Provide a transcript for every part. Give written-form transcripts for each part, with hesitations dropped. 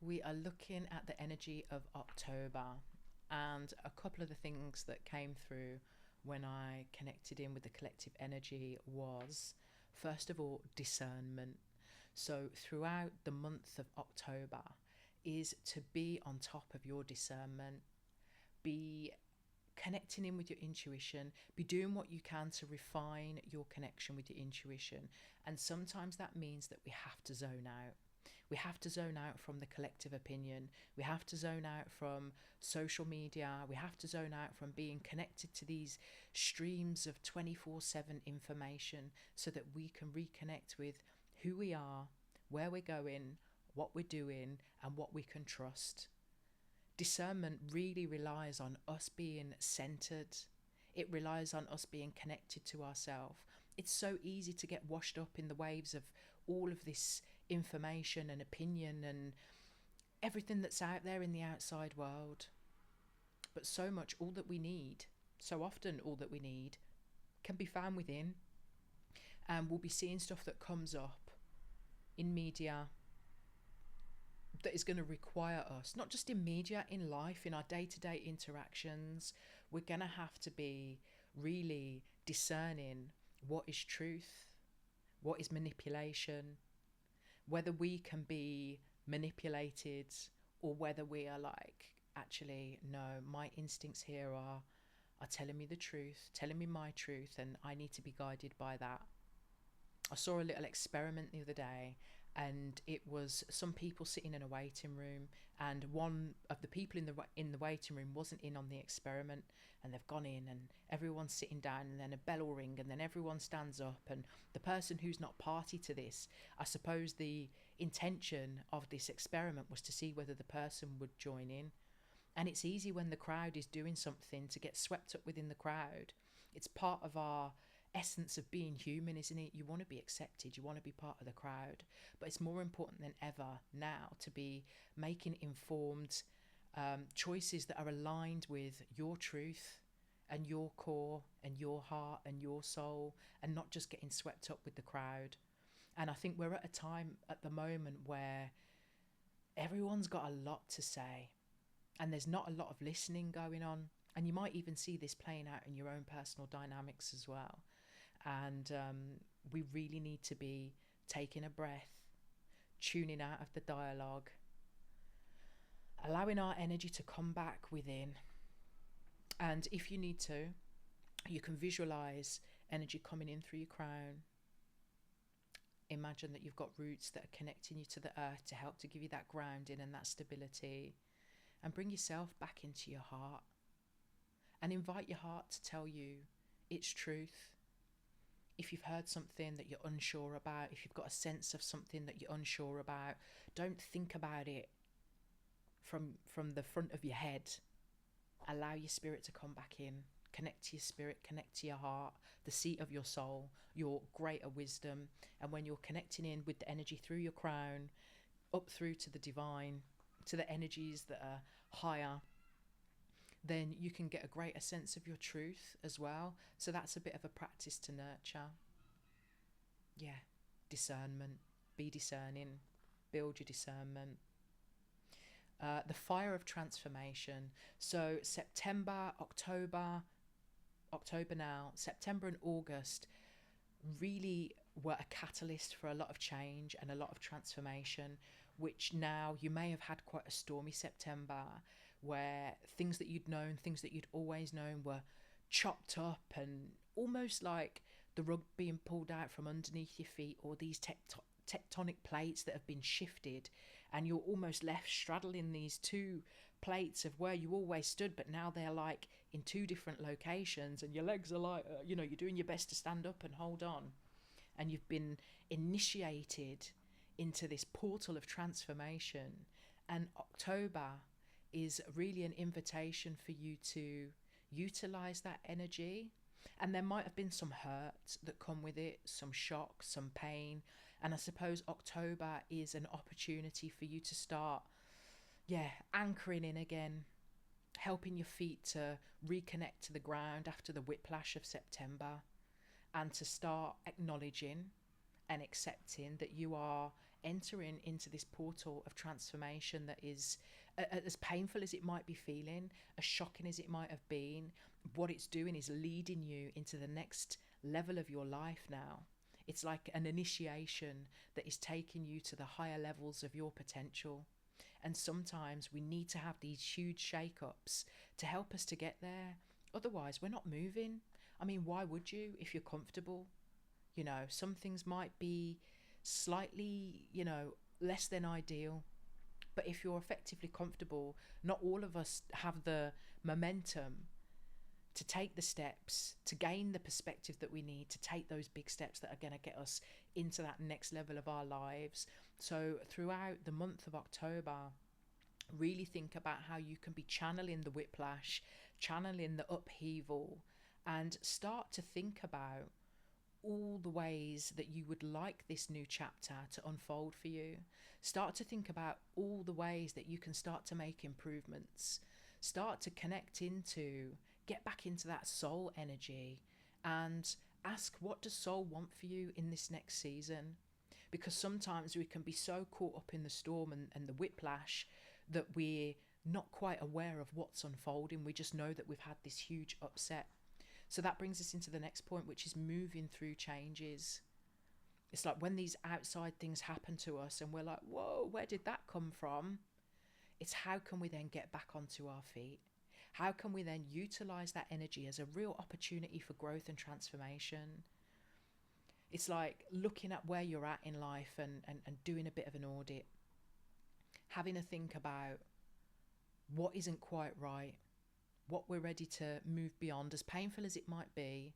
we are looking at the energy of October, and a couple of the things that came through when I connected in with the collective energy was, first of all, discernment. So, throughout the month of October, is to be on top of your discernment, be connecting in with your intuition, be doing what you can to refine your connection with your intuition. And sometimes that means that we have to zone out. We have to zone out from the collective opinion. We have to zone out from social media. We have to zone out from being connected to these streams of 24/7 information so that we can reconnect with who we are, where we're going, what we're doing, and what we can trust. Discernment really relies on us being centered. It relies on us being connected to ourselves. It's so easy to get washed up in the waves of all of this information and opinion and everything that's out there in the outside world. But so much, all that we need, so often all that we need, can be found within. And we'll be seeing stuff that comes up in media that is going to require us, not just in media, in life, in our day-to-day interactions. We're going to have to be really discerning what is truth, what is manipulation, whether we can be manipulated, or whether we are like, actually, no, my instincts here are telling me the truth, telling me my truth, and I need to be guided by that. I saw a little experiment the other day, and it was some people sitting in a waiting room, and one of the people in the waiting room wasn't in on the experiment, and they've gone in and everyone's sitting down, and then a bell will ring, and then everyone stands up, and the person who's not party to this, I suppose the intention of this experiment was to see whether the person would join in. And it's easy when the crowd is doing something to get swept up within the crowd. It's part of our essence of being human, isn't it? You want to be accepted, you want to be part of the crowd. But it's more important than ever now to be making informed choices that are aligned with your truth and your core and your heart and your soul, and not just getting swept up with the crowd. And I think we're at a time at the moment where everyone's got a lot to say, and there's not a lot of listening going on. And you might even see this playing out in your own personal dynamics as well. And we really need to be taking a breath, tuning out of the dialogue, allowing our energy to come back within. And if you need to, you can visualize energy coming in through your crown. Imagine that you've got roots that are connecting you to the earth to help to give you that grounding and that stability. And bring yourself back into your heart, and invite your heart to tell you its truth. If you've heard something that you're unsure about, if you've got a sense of something that you're unsure about, don't think about it from the front of your head. Allow your spirit to come back in. Connect to your spirit, connect to your heart, the seat of your soul, your greater wisdom. And when you're connecting in with the energy through your crown, up through to the divine, to the energies that are higher, then you can get a greater sense of your truth as well. So that's a bit of a practice to nurture. Yeah, discernment. Be discerning. Build your discernment. The fire of transformation. So October now, September and August really were a catalyst for a lot of change and a lot of transformation, which now you may have had quite a stormy September where things that you'd known, things that you'd always known were chopped up, and almost like the rug being pulled out from underneath your feet, or these tectonic plates that have been shifted, and you're almost left straddling these two plates of where you always stood, but now they're like in two different locations, and your legs are like, you're doing your best to stand up and hold on, and you've been initiated into this portal of transformation. And October is really an invitation for you to utilize that energy. And there might have been some hurt that come with it, some shock, some pain. And I suppose October is an opportunity for you to start, anchoring in again, helping your feet to reconnect to the ground after the whiplash of September, and to start acknowledging and accepting that you are entering into this portal of transformation that is, as painful as it might be feeling, as shocking as it might have been, what it's doing is leading you into the next level of your life now. It's like an initiation that is taking you to the higher levels of your potential. And sometimes we need to have these huge shake-ups to help us to get there. Otherwise, we're not moving. I mean, why would you if you're comfortable? You know, some things might be slightly, less than ideal. But if you're effectively comfortable, not all of us have the momentum to take the steps, to gain the perspective that we need to take those big steps that are going to get us into that next level of our lives. So throughout the month of October, really think about how you can be channeling the whiplash, channeling the upheaval, and start to think about all the ways that you would like this new chapter to unfold for you. Start to think about all the ways that you can start to make improvements. Start to get back into that soul energy and ask, what does soul want for you in this next season? Because sometimes we can be so caught up in the storm and the whiplash that we're not quite aware of what's unfolding. We just know that we've had this huge upset. So that brings us into the next point, which is moving through changes. It's like when these outside things happen to us and we're like, whoa, where did that come from? It's how can we then get back onto our feet? How can we then utilize that energy as a real opportunity for growth and transformation? It's like looking at where you're at in life and doing a bit of an audit, having a think about what isn't quite right, what we're ready to move beyond, as painful as it might be,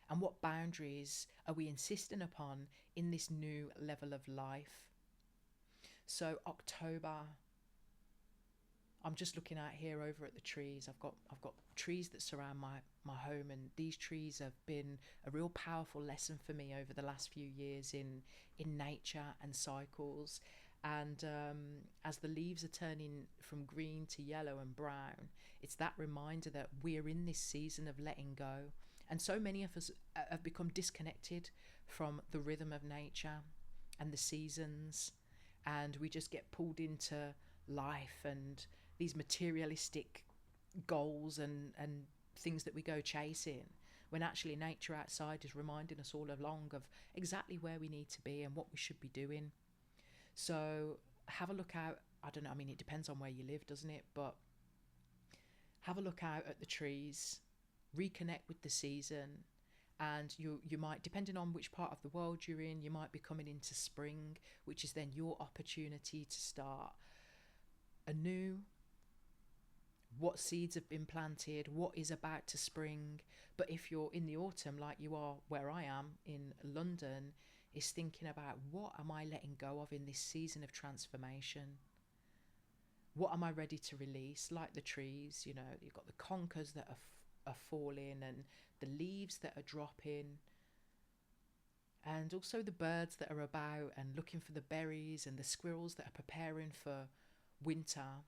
and what boundaries are we insisting upon in this new level of life. So October, I'm just looking out here over at the trees. I've got trees that surround my home, and these trees have been a real powerful lesson for me over the last few years in nature and cycles. And as the leaves are turning from green to yellow and brown, it's that reminder that we're in this season of letting go. And so many of us have become disconnected from the rhythm of nature and the seasons, and we just get pulled into life and these materialistic goals and things that we go chasing, when actually nature outside is reminding us all along of exactly where we need to be and what we should be doing. So have a look out. I don't know, I mean, it depends on where you live, doesn't it? But have a look out at the trees, reconnect with the season, and you might, depending on which part of the world you're in, you might be coming into spring, which is then your opportunity to start anew. What seeds have been planted, what is about to spring. But if you're in the autumn, like you are where I am in London, is thinking about, what am I letting go of in this season of transformation? What am I ready to release? Like the trees, you've got the conkers that are falling and the leaves that are dropping, and also the birds that are about and looking for the berries, and the squirrels that are preparing for winter.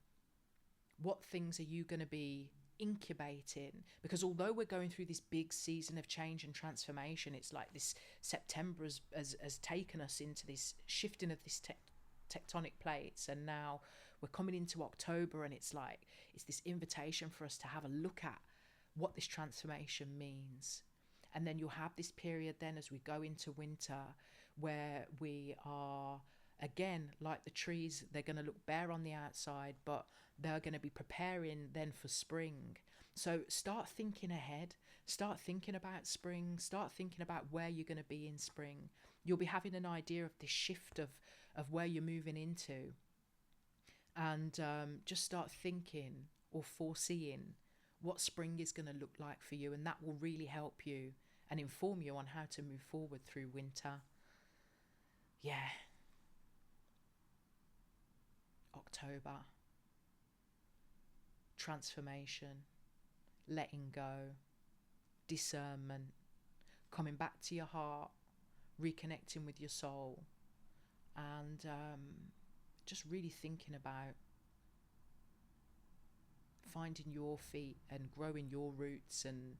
What things are you going to be incubating? Because although we're going through this big season of change and transformation, it's like this September has taken us into this shifting of this tectonic plates, and now we're coming into October, and it's this invitation for us to have a look at what this transformation means. And then you'll have this period then as we go into winter where we are, again, like the trees, they're going to look bare on the outside, but they're going to be preparing then for spring. So start thinking ahead, start thinking about spring, start thinking about where you're going to be in spring. You'll be having an idea of this shift of where you're moving into, and just start thinking or foreseeing what spring is going to look like for you, and that will really help you and inform you on how to move forward through winter. Yeah. October. Transformation, letting go, discernment, coming back to your heart, reconnecting with your soul, and just really thinking about finding your feet and growing your roots, and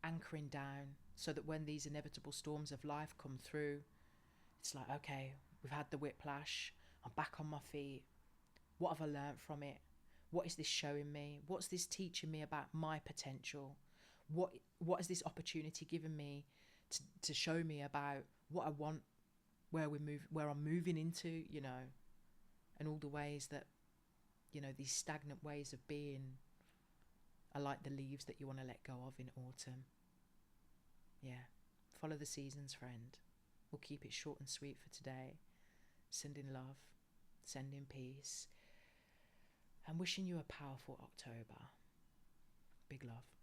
anchoring down, so that when these inevitable storms of life come through, It's like, okay, we've had the whiplash. I'm back on my feet. What have I learned from it? What is this showing me? What's this teaching me about my potential? What has this opportunity given me to show me about what I want, where I'm moving into, you know, and all the ways that, you know, these stagnant ways of being are like the leaves that you want to let go of in autumn. Yeah, follow the seasons, friend. We'll keep it short and sweet for today. Sending love, sending peace, and wishing you a powerful October. Big love.